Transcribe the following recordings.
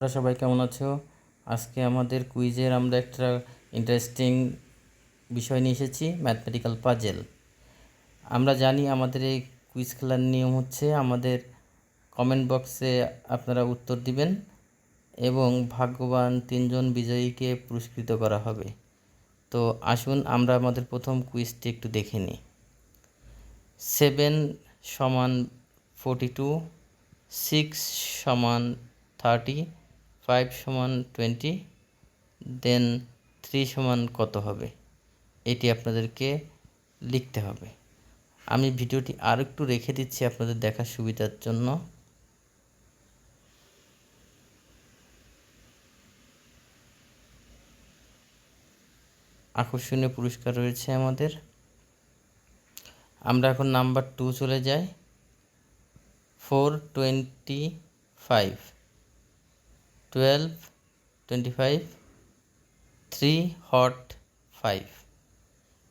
তোমরা সবাই কেমন আছো? আজকে আমাদের কুইজের আমরা একটা ইন্টারেস্টিং বিষয় নিয়ে এসেছি, ম্যাথমেটিক্যাল পাজেল। আমরা জানি আমাদের এই কুইজ খেলার নিয়ম হচ্ছে আমাদের কমেন্ট বক্সে আপনারা উত্তর দিবেন এবং ভাগ্যবান 3জন বিজয়ীকে পুরস্কৃত করা হবে। তো আসুন আমরা আমাদের প্রথম কুইজটি একটু দেখে নিই। 7 সমান 42, 6 সমান 30, 5 সমান 20, দেন 3 সমান কত হবে, এটি আপনাদেরকে লিখতে হবে। আমি ভিডিওটি আর একটু রেখে দিচ্ছি আপনাদের দেখার সুবিধার জন্য। আকর্ষণীয় পুরস্কার রয়েছে আমাদের। আমরা এখন নাম্বার 2 চলে যাই। 425, 12, 25, 3 hot 5।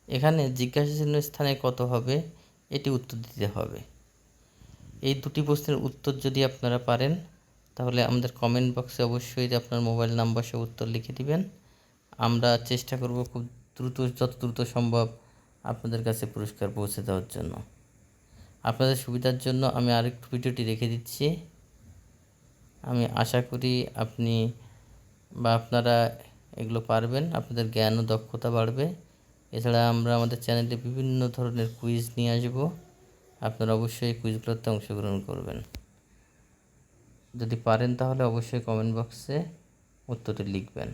এখানে জিজ্ঞাসা চিহ্ন স্থানে কত হবে এটি উত্তর দিতে হবে। এই দুটি প্রশ্নের উত্তর যদি আপনারা পারেন তাহলে আমাদের কমেন্ট বক্সে অবশ্যই আপনার মোবাইল নাম্বার সহ উত্তর লিখে দিবেন। আমরা চেষ্টা করব খুব দ্রুত, যত দ্রুত সম্ভব আপনাদের কাছে পুরস্কার পৌঁছে দেওয়ার জন্য। আপনাদের সুবিধার জন্য আমি আরেকটু ভিডিওটি রেখে দিচ্ছি। আমি আশা করি আপনি বা আপনারা এগুলো পারবেন, আপনাদের জ্ঞান ও দক্ষতা বাড়বে। এছাড়া আমরা আমাদের চ্যানেলে বিভিন্ন ধরনের কুইজ নিয়ে আসব, আপনারা অবশ্যই এই কুইজগুলোতে অংশগ্রহণ করবেন। যদি পারেন তাহলে অবশ্যই কমেন্ট বক্সে উত্তরটি লিখবেন।